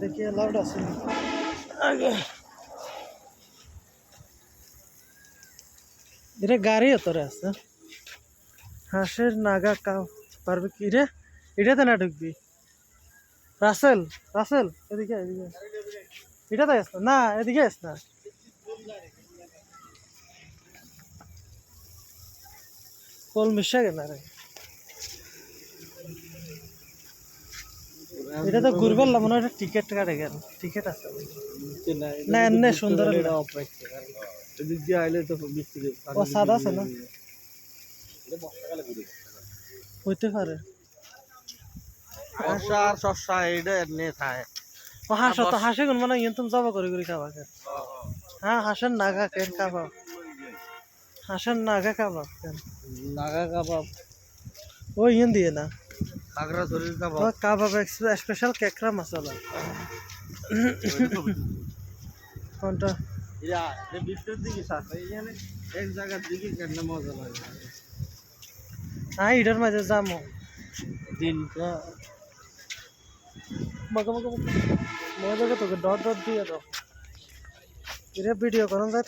দেখি লাউড আছে আগে এটা গাড়ি তোরে আছে হাঁসের নাগা কাউ পারবে কি রে এটাতে না ঢুকবি রাসেল রাসেল এদিকে এদিকে এটাতে আস না এদিকে আস না কল মিশা গেল রে এটা তো ঘুরবার মনে হয় টিকিট কাটে গেল টিকিট আছে না এমনি সুন্দর এদিক দিয়ে আইলে তো ও সাদা আছে না হইতে পারে হাঁসা আর শস্যা এটা এমনি খায় ও হাঁস তো হাঁসে গুন মানে ইন তুমি জবা করে করে খাবা হ্যাঁ হাঁসের নাগা কেন খাবা হাঁসের নাগা খাবা কেন নাগা কাবাব ও ইন দিয়ে না কাঁকড়া শরীর কাবাব ও কাবাব স্পেশাল কেকড়া মশলা কোনটা ইয়া এই বিস্কুট দিকে সাথে এখানে এক জায়গার দিকে কেন মজা লাগে হ্যাঁ ইডার মাঝে যামো দিনটা মজা তোকে ডট ডট দিয়ে দাও এটা ভিডিও করুন যায়